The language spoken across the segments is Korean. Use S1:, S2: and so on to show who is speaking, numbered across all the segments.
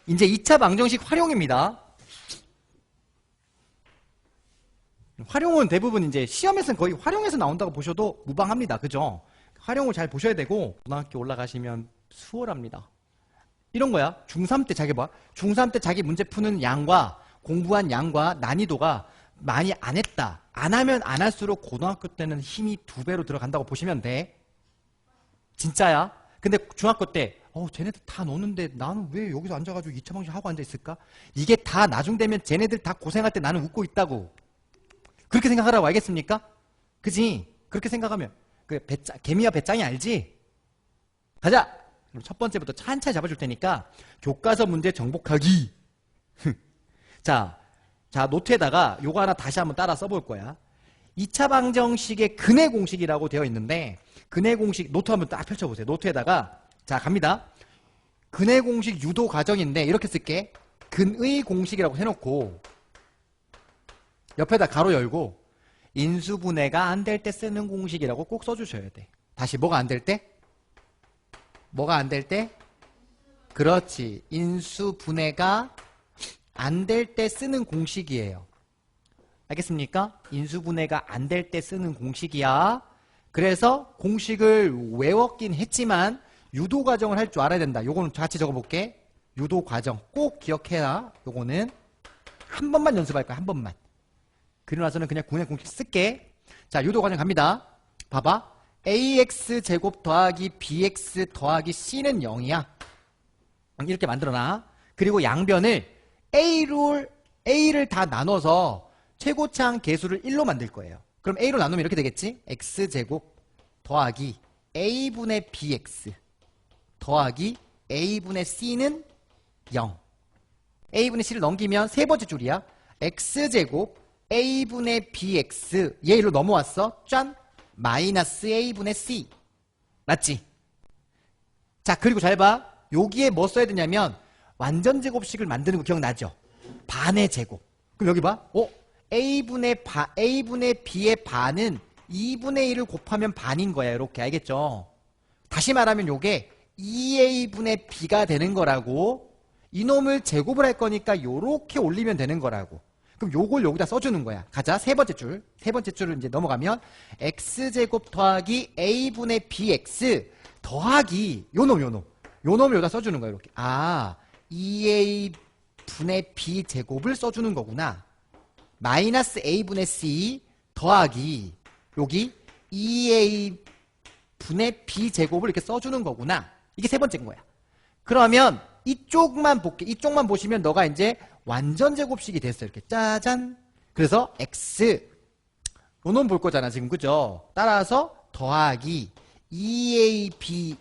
S1: 이제 2차 방정식 활용입니다. 활용은 대부분 이제 시험에서는 거의 활용해서 나온다고 보셔도 무방합니다. 그죠? 활용을 잘 보셔야 되고, 고등학교 올라가시면 수월합니다. 이런 거야. 중3 때 자기 봐. 중3 때 자기 문제 푸는 양과 공부한 양과 난이도가 많이 안 했다. 안 하면 안 할수록 고등학교 때는 힘이 2배로 들어간다고 보시면 돼. 진짜야. 근데 중학교 때 쟤네들 다 노는데 나는 왜 여기서 앉아가지고 2차 방정식 하고 앉아있을까? 이게 다 나중 되면 쟤네들 다 고생할 때 나는 웃고 있다고. 그렇게 생각하라고. 알겠습니까? 그지? 그렇게 생각하면 개미와 배짱이 알지? 가자. 그럼 첫 번째부터 찬찬히 잡아줄 테니까 교과서 문제 정복하기. 자, 노트에다가 요거 하나 다시 한번 따라 써볼 거야. 2차 방정식의 근의 공식이라고 되어 있는데, 근의 공식 노트 한번 딱 펼쳐보세요. 노트에다가 자 갑니다. 근의 공식 유도 과정인데 이렇게 쓸게. 근의 공식이라고 해놓고 옆에다 가로 열고 인수분해가 안 될 때 쓰는 공식이라고 꼭 써주셔야 돼. 다시 뭐가 안 될 때? 뭐가 안 될 때? 그렇지. 인수분해가 안 될 때 쓰는 공식이에요. 알겠습니까? 인수분해가 안 될 때 쓰는 공식이야. 그래서 공식을 외웠긴 했지만 유도 과정을 할 줄 알아야 된다. 요거는 같이 적어볼게. 유도 과정 꼭 기억해라. 요거는 한 번만 연습할 거야. 한 번만. 그리고 나서는 그냥 근의 공식 쓸게. 자, 유도 과정 갑니다. 봐봐. ax제곱 더하기 bx 더하기 c는 0이야. 이렇게 만들어놔. 그리고 양변을 a를 다 나눠서 최고차항 계수를 1로 만들 거예요. 그럼 a로 나누면 이렇게 되겠지? x제곱 더하기 a분의 bx 더하기 a분의 c는 0. a분의 c를 넘기면 세 번째 줄이야. x제곱 a분의 bx 얘 일로 넘어왔어. 짠! 마이너스 a분의 c. 맞지? 자, 그리고 잘 봐. 여기에 뭐 써야 되냐면 완전 제곱식을 만드는 거 기억나죠? 반의 제곱. 그럼 여기 봐. a분의 b의 반은 2분의 1을 곱하면 반인 거야. 이렇게. 알겠죠? 다시 말하면 요게 2a분의 b가 되는 거라고. 이놈을 제곱을 할 거니까 요렇게 올리면 되는 거라고. 그럼 요걸 여기다 써주는 거야. 가자. 세 번째 줄. 세 번째 줄을 이제 넘어가면 x제곱 더하기 a분의 bx 더하기 요놈을 여기다 써주는 거야. 이렇게. 2a분의 b제곱을 써주는 거구나. 마이너스 a분의 c 더하기 여기 2a분의 b제곱을 이렇게 써주는 거구나. 이게 세 번째인 거야. 그러면 이쪽만 볼게. 이쪽만 보시면 너가 이제 완전 제곱식이 됐어. 이렇게 짜잔. 그래서 x 요놈 볼 거잖아 지금. 그죠? 따라서 더하기 2a분의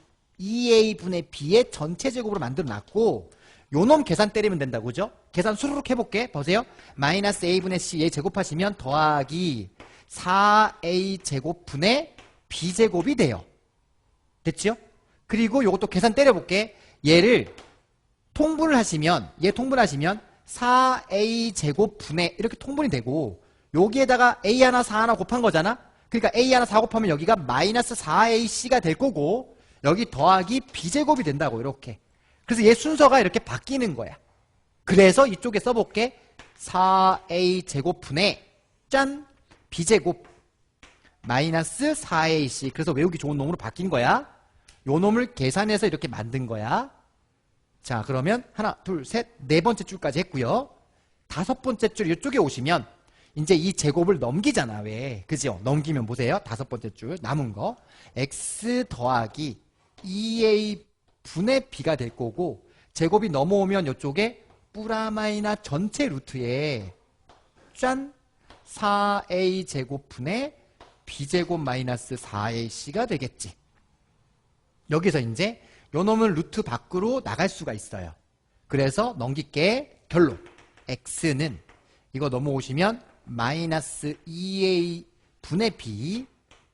S1: b의 전체 제곱으로 만들어 놨고 요놈 계산 때리면 된다. 그죠? 계산 수르륵 해볼게. 보세요. 마이너스 a분의 c 얘 제곱하시면 더하기 4a 제곱분의 b제곱이 돼요. 됐지요? 그리고 요것도 계산 때려볼게. 얘를 통분을 하시면 4a 제곱분의 이렇게 통분이 되고 여기에다가 a 하나 4 하나 곱한 거잖아. 그러니까 a 하나 4 곱하면 여기가 마이너스 4ac가 될 거고 여기 더하기 b제곱이 된다고. 이렇게. 그래서 얘 순서가 이렇게 바뀌는 거야. 그래서 이쪽에 써볼게. 4a 제곱분의 짠 b제곱 마이너스 4ac. 그래서 외우기 좋은 놈으로 바뀐 거야. 요 놈을 계산해서 이렇게 만든 거야. 자, 그러면 하나, 둘, 셋, 네 번째 줄까지 했고요. 다섯 번째 줄 이쪽에 오시면 이제 이 제곱을 넘기잖아. 왜? 그죠? 넘기면 보세요. 다섯 번째 줄 남은 거 x 더하기 2a 분의 b가 될 거고 제곱이 넘어오면 이쪽에 뿌라마이나 전체 루트에 짠 4a 제곱분의 b제곱 마이너스 4ac가 되겠지. 여기서 이제 요놈은 루트 밖으로 나갈 수가 있어요. 그래서 넘길게. 결론 x는 이거 넘어오시면 마이너스 2a 분의 b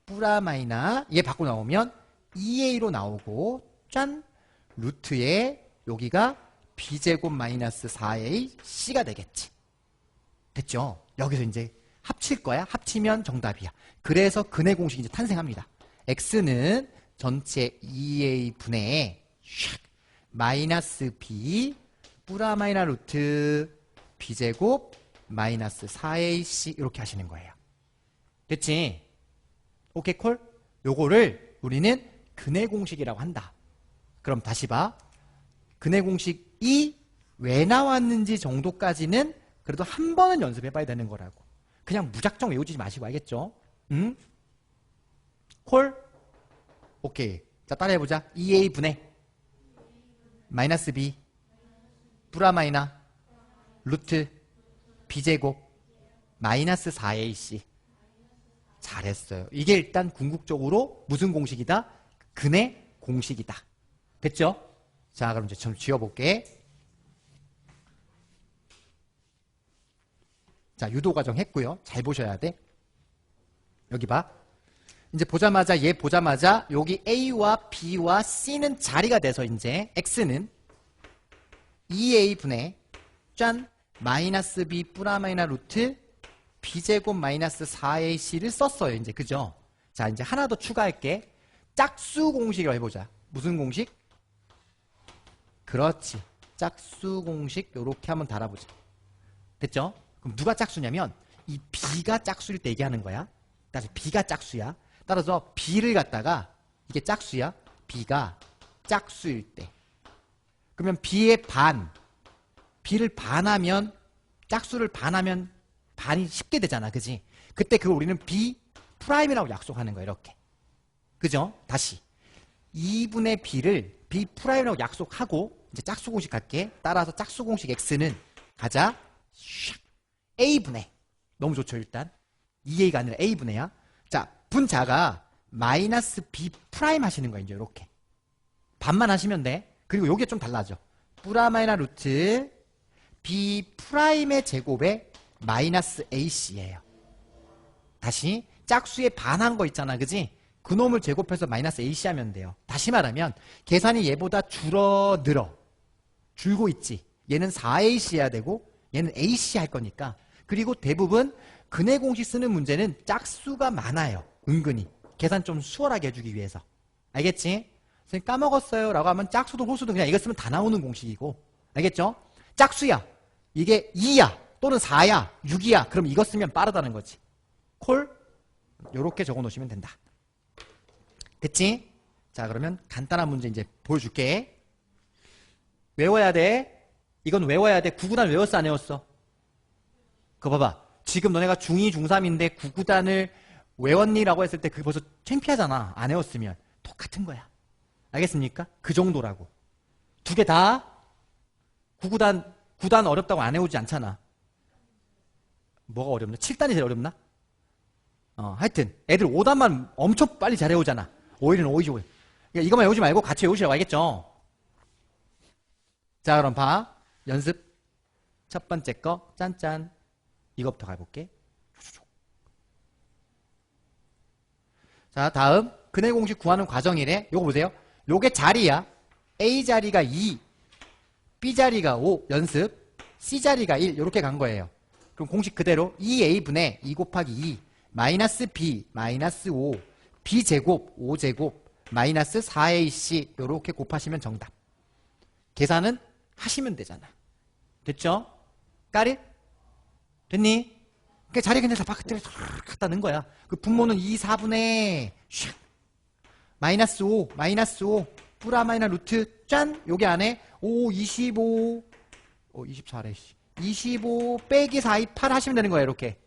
S1: 뿌라마이나 얘 밖으로 나오면 2a로 나오고 짠 루트에 여기가 b제곱 마이너스 4ac가 되겠지. 됐죠? 여기서 이제 합칠 거야. 합치면 정답이야. 그래서 근의 공식이 이제 탄생합니다. x는 전체 2a 분의 마이너스 b 뿌라마이나 루트 b제곱 마이너스 4ac 이렇게 하시는 거예요. 됐지? 오케이 콜? 요거를 우리는 근해 공식이라고 한다. 그럼 다시 봐. 근해 공식이 왜 나왔는지 정도까지는 그래도 한 번은 연습해 봐야 되는 거라고. 그냥 무작정 외우지 마시고 알겠죠? 응? 콜? 오케이. 자 따라해보자. 2a 분의 마이너스 b 뿌라마이나 루트 b제곱 마이너스 4ac. 잘했어요. 이게 일단 궁극적으로 무슨 공식이다? 근해 공식이다. 됐죠? 자 그럼 이제 좀 지워볼게. 자 유도 과정 했고요. 잘 보셔야 돼. 여기 봐. 이제 보자마자 얘 보자마자 여기 A와 B와 C는 자리가 돼서 이제 X는 2A분의 짠 마이너스 B 뿌라마이나 루트 B제곱 마이너스 4AC를 썼어요. 이제 그죠? 자 이제 하나 더 추가할게. 짝수 공식이라고 해보자. 무슨 공식? 그렇지. 짝수 공식 요렇게 한번 달아보자. 됐죠? 그럼 누가 짝수냐면 이 B가 짝수일 때 얘기하는 거야. 따라서 B가 짝수야. 따라서 B를 갖다가 이게 짝수야. B가 짝수일 때. 그러면 B의 반. B를 반하면 짝수를 반하면 반이 쉽게 되잖아. 그지? 그때 그걸 우리는 B 프라임이라고 약속하는 거야. 이렇게. 그죠? 다시. 2분의 B를 B 프라임이라고 약속하고 이제 짝수 공식 갈게. 따라서 짝수 공식 X는 가자. A분의. 너무 좋죠 일단. 2A가 아니라 A분의야. 자 분자가 마이너스 B 프라임 하시는 거야. 이제 이렇게. 반만 하시면 돼. 그리고 요게 좀 달라져. 뿌라마이나 루트 B 프라임의 제곱에 마이너스 AC예요. 다시 짝수에 반한 거 있잖아. 그지? 그놈을 제곱해서 마이너스 AC 하면 돼요. 다시 말하면 계산이 얘보다 줄어들어. 줄고 있지. 얘는 4AC 해야 되고 얘는 AC 할 거니까. 그리고 대부분 근해 공식 쓰는 문제는 짝수가 많아요. 은근히. 계산 좀 수월하게 해주기 위해서. 알겠지? 선생님 까먹었어요 라고 하면 짝수도 홀수도 그냥 이거 쓰면 다 나오는 공식이고. 알겠죠? 짝수야. 이게 2야. 또는 4야. 6이야. 그럼 이거 쓰면 빠르다는 거지. 콜? 요렇게 적어 놓으시면 된다. 됐지? 자 그러면 간단한 문제 이제 보여줄게. 외워야 돼. 이건 외워야 돼. 9구단 외웠어 안 외웠어? 그거 봐봐. 지금 너네가 중2, 중3인데 9구단을 외웠니라고 했을 때 그게 벌써 창피하잖아. 안 외웠으면. 똑같은 거야. 알겠습니까? 그 정도라고. 두 개 다 9구단 9단 어렵다고 안 외우지 않잖아. 뭐가 어렵나? 7단이 제일 어렵나? 하여튼 애들 5단만 엄청 빨리 잘 외우잖아. 5일은 5이죠. 그러니까 이것만 외우지 말고 같이 외우시라고. 알겠죠? 자 그럼 봐. 연습 첫 번째 거 짠짠. 이거부터 가볼게. 자 다음 근해 공식 구하는 과정이래. 요거 보세요. 요게 자리야. A 자리가 2, B 자리가 5 연습, C 자리가 1 이렇게 간 거예요. 그럼 공식 그대로 2A분의 2 곱하기 2 마이너스 B 마이너스 5 B제곱 5제곱 마이너스 4AC 이렇게 곱하시면 정답. 계산은 하시면 되잖아. 됐죠? 까리? 됐니? 그러니까 자리 그냥 다 바깥으로 갖다 넣은 거야. 그 분모는 2, 4분의 샥 마이너스 5 마이너스 5 뿌라마이나 루트 짠 요게 안에 5, 25 24래 25 빼기 4, 2, 8 하시면 되는 거예요. 이렇게.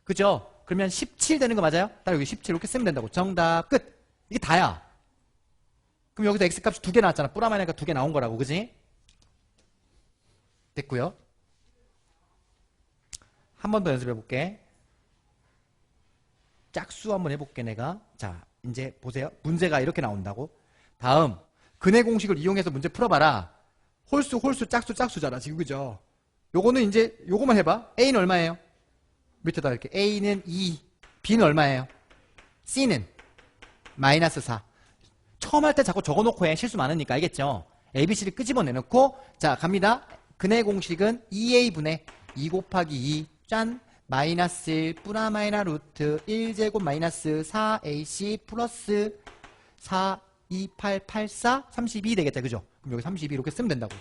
S1: 그죠? 그러면 17 되는 거 맞아요? 따라 여기 17 이렇게 쓰면 된다고. 정답 끝. 이게 다야. 그럼 여기서 x값이 2개 나왔잖아. 뿌라마이나가 2개 나온 거라고. 그지? 됐고요. 한 번 더 연습해 볼게. 짝수 한번 해볼게 내가. 자 이제 보세요. 문제가 이렇게 나온다고. 다음 근해 공식을 이용해서 문제 풀어봐라. 홀수 홀수 짝수 짝수잖아 지금. 그죠? 요거는 이제 요거만 해봐. A는 얼마예요? 밑에다 이렇게 A는 2 B는 얼마예요? C는 마이너스 4. 처음 할 때 자꾸 적어놓고 해. 실수 많으니까. 알겠죠? ABC를 끄집어내놓고 자 갑니다. 근해 공식은 2A분의 2 곱하기 2 짠 마이너스 1 뿌라마이나 루트 1제곱 마이너스 4AC 플러스 4 2 8 8 4 32 되겠다. 그죠? 그럼 여기 32 이렇게 쓰면 된다고.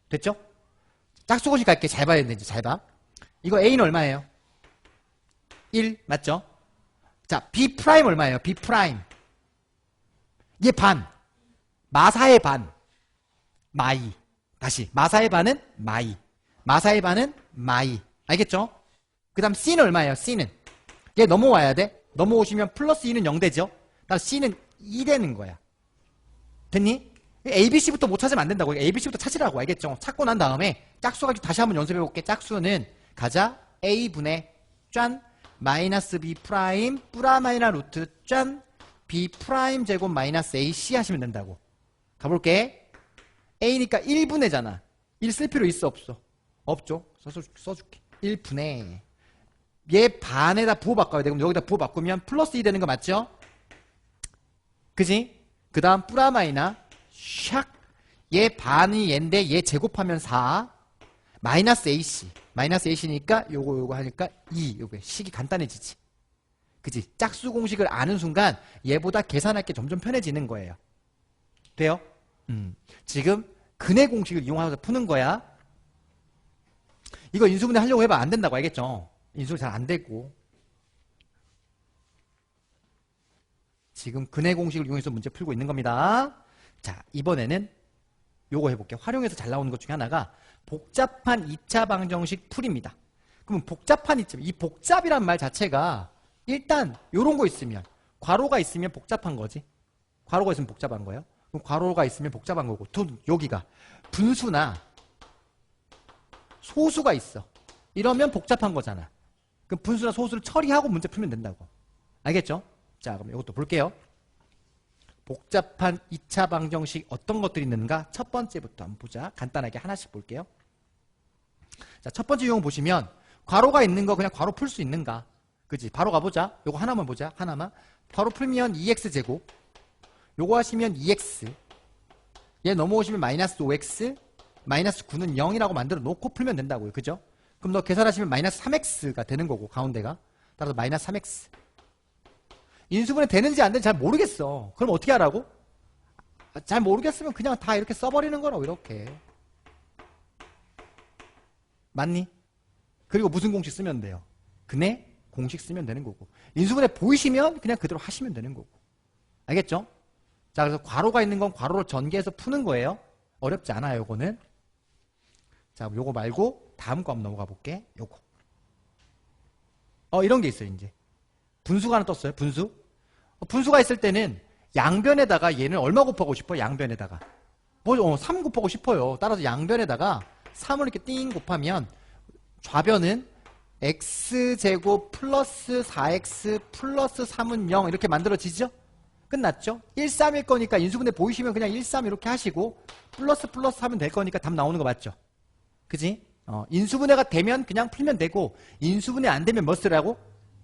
S1: 됐죠? 짝수 공식 갈게. 잘 봐야 되는지 잘 봐. 이거 A는 얼마예요? 1 맞죠? 자, B 프라임 얼마예요? B 프라임. 얘 반. 마사의 반. 마이. 다시. 마사의 반은 마이. 마사의 반은 마이. 알겠죠? 그 다음 C는 얼마예요? C는. 얘 넘어와야 돼. 넘어오시면 플러스 2는 0 되죠? 그다음 C는 2 되는 거야. 됐니? ABC부터 못 찾으면 안 된다고. ABC부터 찾으라고. 알겠죠? 찾고 난 다음에 짝수 가지고 다시 한번 연습해 볼게. 짝수는 가자. A분의 짠 마이너스 B 프라임 뿌라마이나 루트 짠 B 프라임 제곱 마이너스 AC 하시면 된다고. 가볼게. A니까 1분의잖아. 1 쓸 필요 있어 없어? 없죠. 써줄게. 1분의 얘 반에다 부호 바꿔야 돼. 그럼 여기다 부호 바꾸면 플러스 2 되는 거 맞죠? 그지? 그 다음 뿌라마이나 샥 얘 반이 얘인데 얘 제곱하면 4 마이너스 AC 마이너스 AC니까 요거 하니까 2 요게 식이 간단해지지. 그지? 짝수 공식을 아는 순간 얘보다 계산할 게 점점 편해지는 거예요. 돼요? 지금 근해 공식을 이용해서 푸는 거야. 이거 인수분해 하려고 해봐 안 된다고. 알겠죠? 인수분해 잘 안 되고. 지금 근해 공식을 이용해서 문제 풀고 있는 겁니다. 자, 이번에는 요거 해볼게요. 활용해서 잘 나오는 것 중에 하나가 복잡한 2차 방정식 풀입니다. 그러면 복잡한 2차, 이 복잡이란 말 자체가 일단 요런 거 있으면 괄호가 있으면 복잡한 거지. 괄호가 있으면 복잡한 거예요. 그럼 괄호가 있으면 복잡한 거고 또 여기가 분수나 소수가 있어. 이러면 복잡한 거잖아. 그럼 분수나 소수를 처리하고 문제 풀면 된다고. 알겠죠? 자, 그럼 이것도 볼게요. 복잡한 2차 방정식 어떤 것들이 있는가? 첫 번째부터 한번 보자. 간단하게 하나씩 볼게요. 자, 첫 번째 유형 보시면 괄호가 있는 거 그냥 괄호 풀 수 있는가? 그지? 바로 가보자. 요거 하나만 보자. 하나만. 바로 풀면 2x제곱. 요거 하시면 2x. 얘 넘어오시면 마이너스 5x. 마이너스 9는 0이라고 만들어 놓고 풀면 된다고요. 그죠? 그럼 너 계산하시면 마이너스 3x가 되는 거고 가운데가. 따라서 마이너스 3x. 인수분해 되는지 안 되는지 잘 모르겠어. 그럼 어떻게 하라고? 잘 모르겠으면 그냥 다 이렇게 써버리는 거라고. 이렇게. 맞니? 그리고 무슨 공식 쓰면 돼요? 근해 공식 쓰면 되는 거고. 인수분해 보이시면 그냥 그대로 하시면 되는 거고. 알겠죠? 자, 그래서 괄호가 있는 건 괄호를 전개해서 푸는 거예요. 어렵지 않아요, 요거는. 자, 요거 말고 다음 거 한번 넘어가 볼게. 요거. 이런 게 있어요, 이제. 분수가 하나 떴어요, 분수. 분수가 있을 때는 양변에다가 얘는 얼마 곱하고 싶어? 양변에다가. 3 곱하고 싶어요. 따라서 양변에다가 3을 이렇게 띵 곱하면 좌변은 x제곱 플러스 4x 플러스 3은 0 이렇게 만들어지죠? 끝났죠? 1, 3일 거니까 인수분해 보이시면 그냥 1, 3 이렇게 하시고 플러스 플러스 하면 될 거니까 답 나오는 거 맞죠? 그지? 인수분해가 되면 그냥 풀면 되고 인수분해 안 되면 뭐 쓰라고?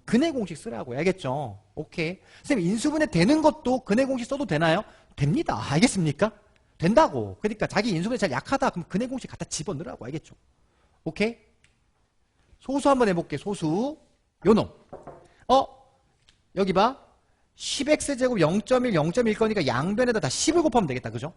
S1: 근해 공식 쓰라고. 알겠죠? 오케이. 선생님 인수분해 되는 것도 근해 공식 써도 되나요? 됩니다. 알겠습니까? 된다고. 그러니까 자기 인수분해 잘 약하다 그럼 근해 공식 갖다 집어넣으라고. 알겠죠? 오케이? 소수 한번 해볼게. 소수. 요놈. 여기 봐. 10x제곱 0.1, 0.1 거니까 양변에다 다 10을 곱하면 되겠다. 그죠?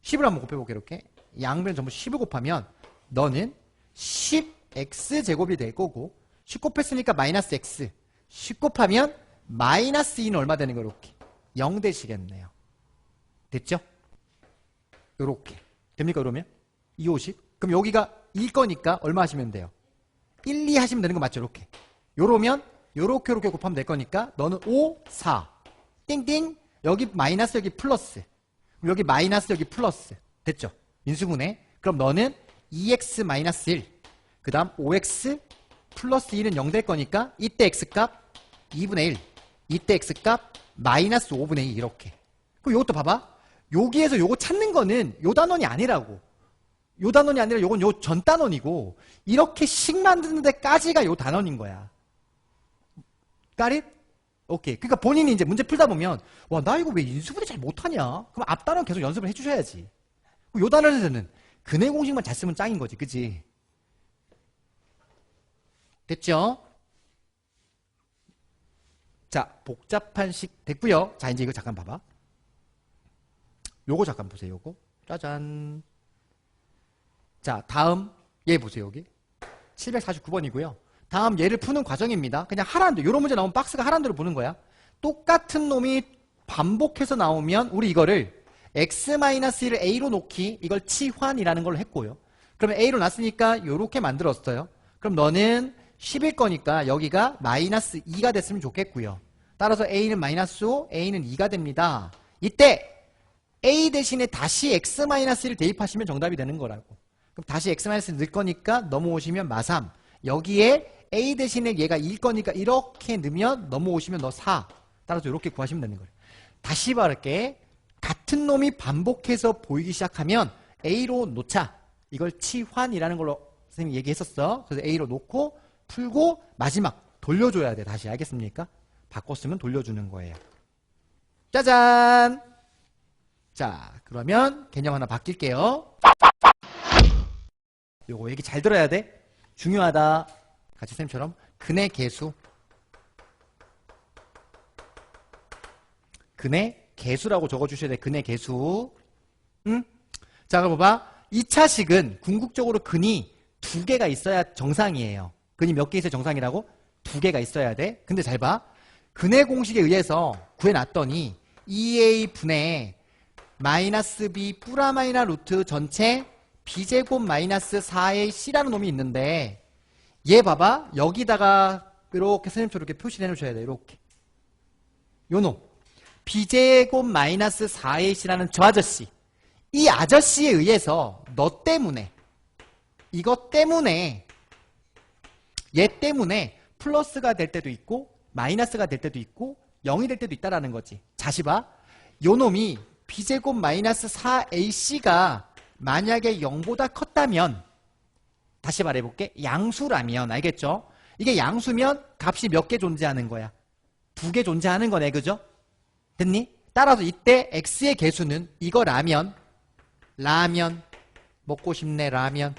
S1: 10을 한번 곱해볼게. 이렇게. 양변 전부 10을 곱하면 너는 10x제곱이 될 거고 10 곱했으니까 마이너스 x 10 곱하면 마이너스 2는 얼마 되는 거 이렇게 0 되시겠네요. 됐죠? 요렇게 됩니까? 그러면 2, 50 그럼 여기가 2일 거니까 얼마 하시면 돼요? 1, 2 하시면 되는 거 맞죠? 이렇게 요러면 요렇게 곱하면 될 거니까 너는 5, 4 띵띵 여기 마이너스 여기 플러스 여기 마이너스 여기 플러스 됐죠? 인수분해 그럼 너는 2x 마이너스 1 그 다음 5x 플러스 2는 0 될 거니까 이때 x값 2분의 1 이때 x값 마이너스 5분의 2 이렇게 그럼 요것도 봐봐 여기에서 요거 찾는 거는 요 단원이 아니라고 요 단원이 아니라 요건 요 전 단원이고 이렇게 식 만드는 데까지가 요 단원인 거야. Got it? 오케이. 그러니까 본인이 이제 문제 풀다 보면 와 나 이거 왜 인수분해 잘 못하냐? 그럼 앞 단원 계속 연습을 해주셔야지. 요 단원에서는 근해 공식만 잘 쓰면 짱인 거지. 그치? 됐죠? 자, 복잡한 식 됐고요. 자, 이제 이거 잠깐 봐봐. 요거 잠깐 보세요. 요거. 짜잔. 자, 다음 얘 보세요, 여기. 749번이고요. 다음 얘를 푸는 과정입니다. 그냥 하라는 대로, 이런 문제 나오면 박스가 하라는 대로 보는 거야. 똑같은 놈이 반복해서 나오면 우리 이거를 x-1을 a로 놓기, 이걸 치환이라는 걸로 했고요. 그러면 a로 놨으니까 이렇게 만들었어요. 그럼 너는 10일 거니까 여기가 마이너스 2가 됐으면 좋겠고요. 따라서 a는 마이너스 5, a는 2가 됩니다. 이때 a 대신에 다시 x-1을 대입하시면 정답이 되는 거라고. 그럼 다시 x-를 넣을 거니까 넘어오시면 마3. 여기에 a 대신에 얘가 2일 거니까 이렇게 넣으면 넘어오시면 너 4. 따라서 이렇게 구하시면 되는 거예요. 다시 말할게. 같은 놈이 반복해서 보이기 시작하면 a로 놓자. 이걸 치환이라는 걸로 선생님이 얘기했었어. 그래서 a로 놓고 풀고 마지막 돌려줘야 돼. 다시 알겠습니까? 바꿨으면 돌려주는 거예요. 짜잔! 자, 그러면 개념 하나 바뀔게요. 요거 얘기 잘 들어야 돼. 중요하다. 같이 쌤처럼 근의 개수. 근의 개수라고 적어주셔야 돼. 근의 개수. 응? 자, 그럼 봐봐. 2차식은 궁극적으로 근이 2개가 있어야 정상이에요. 근이 몇 개 있어야 정상이라고? 2개가 있어야 돼. 근데 잘 봐. 근의 공식에 의해서 구해놨더니 2a 분의 마이너스 b 플라마이나 루트 전체 b제곱 마이너스 4ac라는 놈이 있는데 얘 봐봐. 여기다가 이렇게 선생님처럼 이렇게 표시를 해놓으셔야 돼. 이렇게. 요 놈. b제곱 마이너스 4ac라는 저 아저씨. 이 아저씨에 의해서 너 때문에 이것 때문에 얘 때문에 플러스가 될 때도 있고 마이너스가 될 때도 있고 0이 될 때도 있다라는 거지. 다시 봐. 요 놈이 b제곱 마이너스 4ac가 만약에 0보다 컸다면 다시 말해볼게. 양수라면 알겠죠? 이게 양수면 값이 몇 개 존재하는 거야? 2개 존재하는 거네. 그죠? 됐니? 따라서 이때 x의 개수는 이거 라면 먹고 싶네. 라면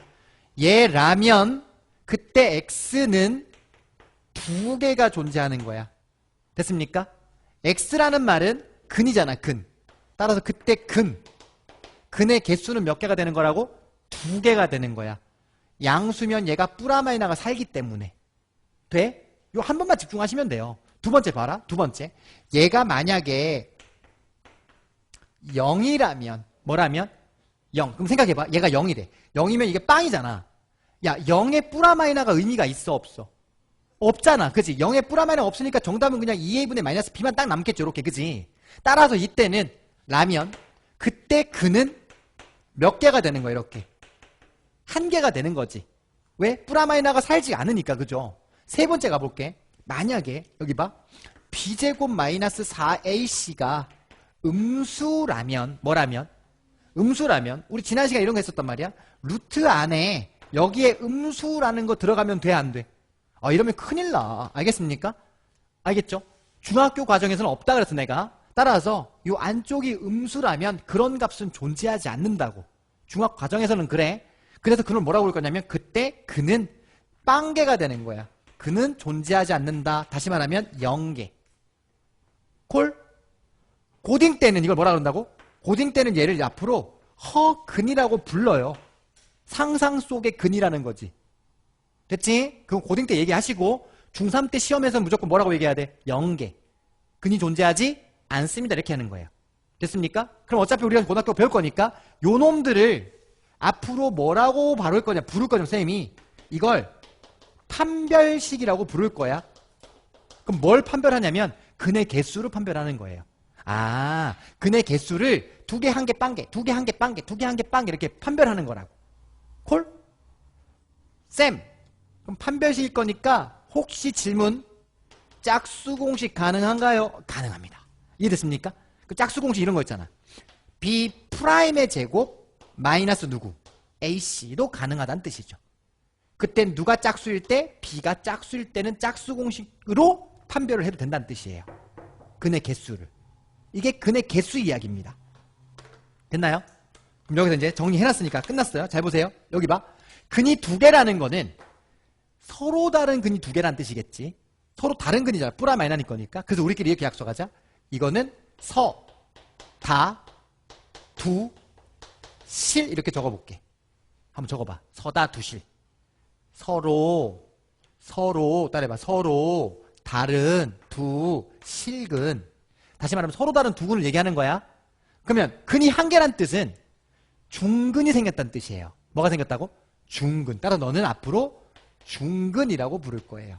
S1: 얘 라면 그때 x는 2개가 존재하는 거야. 됐습니까? x라는 말은 근이잖아. 근. 따라서 그때 근의 개수는 몇 개가 되는 거라고? 2개가 되는 거야. 양수면 얘가 뿌라마이나가 살기 때문에. 돼? 요 한 번만 집중하시면 돼요. 두 번째 봐라. 두 번째. 얘가 만약에 0이라면 뭐라면? 0. 그럼 생각해봐. 얘가 0이래. 0이면 이게 빵이잖아. 야, 0의 뿌라마이나가 의미가 있어 없어? 없잖아. 그치? 0의 뿌라마이나가 없으니까 정답은 그냥 2a분의 마이너스 b만 딱 남겠죠. 이렇게. 그치? 따라서 이때는 라면 그때 근은 몇 개가 되는 거야. 이렇게. 1개가 되는 거지. 왜? 뿌라마이나가 살지 않으니까. 그죠? 세 번째 가볼게. 만약에 여기 봐. b제곱 마이너스 4ac가 음수라면 뭐라면? 음수라면 우리 지난 시간에 이런 거 했었단 말이야. 루트 안에 여기에 음수라는 거 들어가면 돼 안 돼? 이러면 큰일 나. 알겠습니까? 알겠죠? 중학교 과정에서는 없다 그랬어 내가. 따라서 이 안쪽이 음수라면 그런 값은 존재하지 않는다고. 중학 과정에서는 그래. 그래서 그걸 뭐라고 할 거냐면 그때 그는 빵개가 되는 거야. 그는 존재하지 않는다. 다시 말하면 0개. 콜? 고딩 때는 이걸 뭐라 그런다고? 고딩 때는 얘를 앞으로 허근이라고 불러요. 상상 속의 근이라는 거지. 됐지? 그건 고딩 때 얘기하시고 중3 때 시험에서 무조건 뭐라고 얘기해야 돼? 0개. 근이 존재하지 않습니다. 이렇게 하는 거예요. 됐습니까? 그럼 어차피 우리가 고등학교 배울 거니까 요 놈들을 앞으로 뭐라고 부를 거냐? 선생님이 이걸 판별식이라고 부를 거야. 그럼 뭘 판별하냐면 근의 개수를 판별하는 거예요. 근의 개수를 2개, 1개, 빵개, 2개, 1개, 빵개, 2개, 1개, 빵개 이렇게 판별하는 거라고. 콜? 쌤, 그럼 판별식일 거니까 혹시 질문 짝수공식 가능한가요? 가능합니다. 이해됐습니까? 그 짝수공식 이런 거 있잖아. b 프라임의 제곱 마이너스 누구? ac도 가능하다는 뜻이죠. 그땐 누가 짝수일 때? b가 짝수일 때는 짝수공식으로 판별을 해도 된다는 뜻이에요. 근의 개수를. 이게 근의 개수 이야기입니다. 됐나요? 그럼 여기서 이제 정리해놨으니까 끝났어요. 잘 보세요. 여기 봐. 근이 2개라는 거는 서로 다른 근이 2개라는 뜻이겠지. 서로 다른 근이잖아. 뿌라 마이너일 거니까. 그래서 우리끼리 이렇게 약속하자. 이거는 서, 다, 두, 실 이렇게 적어볼게. 한번 적어봐. 서다, 두, 실. 따라해봐. 서로 다른 두 실근. 다시 말하면 서로 다른 두 근을 얘기하는 거야. 그러면 근이 한 개란 뜻은 중근이 생겼다는 뜻이에요. 뭐가 생겼다고? 중근. 따라 너는 앞으로 중근이라고 부를 거예요.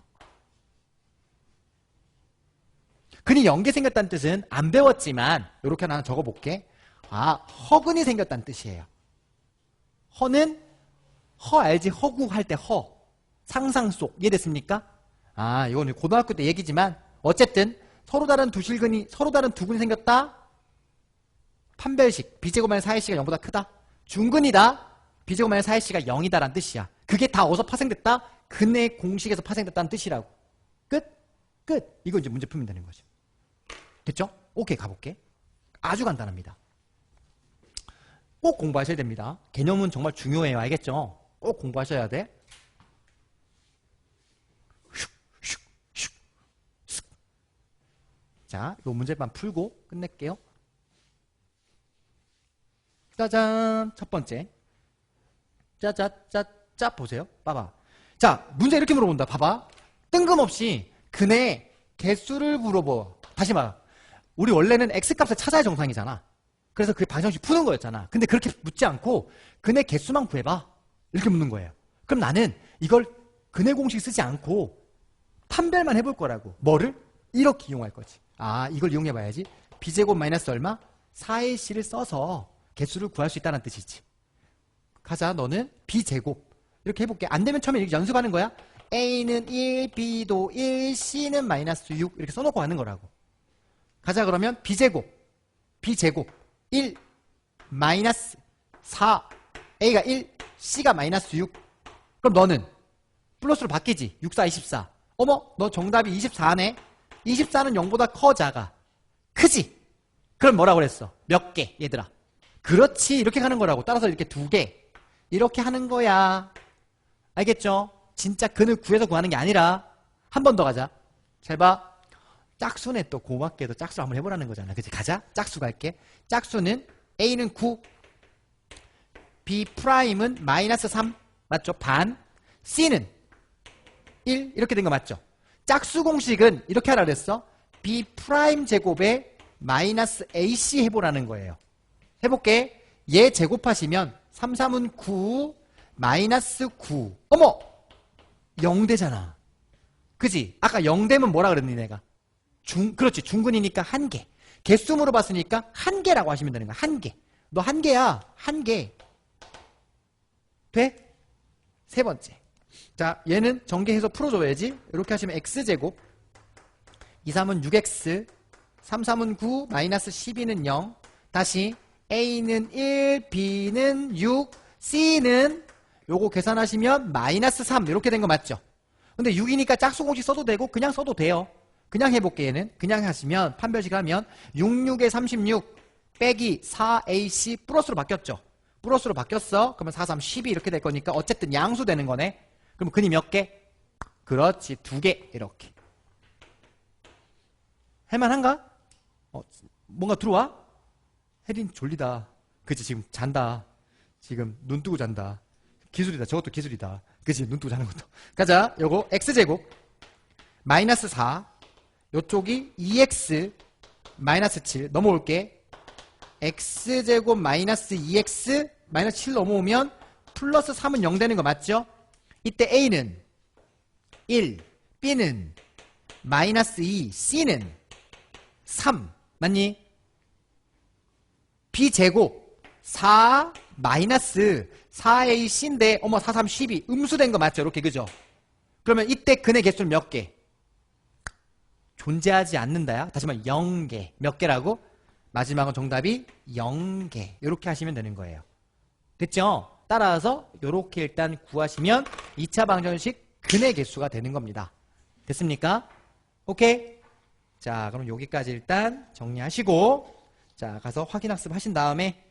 S1: 근이 0개 생겼다는 뜻은 안 배웠지만 이렇게 하나 적어볼게. 허근이 생겼다는 뜻이에요. 허는 허 알지? 허구 할 때 허. 상상 속. 이해됐습니까? 이건 고등학교 때 얘기지만 어쨌든 서로 다른 두 근이 생겼다. 판별식. b제곱 마이너스 4ac가 0보다 크다. 중근이다. b제곱 마이너스 4ac가 0이다 라는 뜻이야. 그게 다 어디서 파생됐다? 근의 공식에서 파생됐다는 뜻이라고. 끝. 이거 이제 문제 풀면 되는 거죠. 됐죠? 오케이, 가볼게. 아주 간단합니다. 꼭 공부하셔야 됩니다. 개념은 정말 중요해요. 알겠죠? 꼭 공부하셔야 돼. 자, 이 문제만 풀고 끝낼게요. 짜잔. 첫 번째. 짜짜짜짜 보세요. 봐봐. 자, 문제 이렇게 물어본다. 봐봐. 뜬금없이 근의 개수를 물어봐. 다시 말해. 우리 원래는 x값을 찾아야 정상이잖아. 그래서 그 방정식 푸는 거였잖아. 근데 그렇게 묻지 않고 근의 개수만 구해봐. 이렇게 묻는 거예요. 그럼 나는 이걸 근의 공식 쓰지 않고 판별만 해볼 거라고. 뭐를? 이렇게 이용할 거지. 이걸 이용해봐야지. b제곱 마이너스 얼마? 4ac를 써서 개수를 구할 수 있다는 뜻이지. 가자. 너는 b제곱. 이렇게 해볼게. 안 되면 처음에 이렇게 연습하는 거야. a는 1, b도 1, c는 마이너스 6 이렇게 써놓고 하는 거라고. 가자. 그러면 b제곱 1 마이너스 4 a가 1 c가 마이너스 6. 그럼 너는 플러스로 바뀌지. 6, 4, 24. 어머, 너 정답이 24네. 24는 0보다 커, 작아? 크지? 그럼 뭐라고 그랬어? 몇 개, 얘들아? 그렇지, 이렇게 가는 거라고. 따라서 이렇게 2개 이렇게 하는 거야. 알겠죠? 진짜 근을 구해서 구하는 게 아니라. 한 번 더 가자. 잘 봐. 짝수네. 또 고맙게도 짝수 한번 해보라는 거잖아. 그치? 가자. 짝수 갈게. 짝수는 a는 9, b'은 마이너스 3 맞죠? 반. c는 1 이렇게 된 거 맞죠? 짝수 공식은 이렇게 하라 그랬어. b' 제곱에 마이너스 ac 해보라는 거예요. 해볼게. 얘 제곱하시면 3, 3은 9 마이너스 9. 어머, 0 되잖아. 그지? 아까 0 되면 뭐라 그랬니 내가? 그렇지. 중근이니까 1개. 개수 물어봤으니까 1개라고 하시면 되는 거야. 1개. 너 1개야. 1개. 돼? 세 번째. 자, 얘는 전개해서 풀어줘야지. 이렇게 하시면 x제곱 2, 3은 6x 3, 3은 9 마이너스 12는 0. 다시 a는 1, b는 6, c는 요거 계산하시면 마이너스 3 이렇게 된 거 맞죠? 근데 6이니까 짝수 공식 써도 되고 그냥 써도 돼요. 그냥 해볼게. 얘는 그냥 하시면 판별식 하면 6, 6에 36 빼기 4ac 플러스로 바뀌었죠? 플러스로 바뀌었어. 그러면 4, 3, 12 이렇게 될 거니까 어쨌든 양수 되는 거네. 그럼 근이 몇 개? 그렇지, 2개. 이렇게. 할만한가? 뭔가 들어와? 혜린 졸리다. 그치, 지금 잔다. 지금 눈 뜨고 잔다. 기술이다. 저것도 기술이다. 그치, 눈 뜨고 자는 것도. 가자. 요거 x제곱 마이너스 4 요쪽이 2x 마이너스 7 넘어올게. x제곱 마이너스 2x 마이너스 7 넘어오면 플러스 3은 0 되는 거 맞죠? 이때 a는 1, b는 마이너스 2, c는 3 맞니? b제곱 4 마이너스 4ac인데 어머 4, 3, 12 음수된 거 맞죠? 이렇게 그죠? 그러면 이때 근의 개수는 몇 개? 존재하지 않는다야. 다시 말해 0개. 몇 개라고? 마지막은 정답이 0개. 이렇게 하시면 되는 거예요. 됐죠? 따라서 이렇게 일단 구하시면 2차 방정식 근의 개수가 되는 겁니다. 됐습니까? 오케이? 자, 그럼 여기까지 일단 정리하시고 자, 가서 확인학습 하신 다음에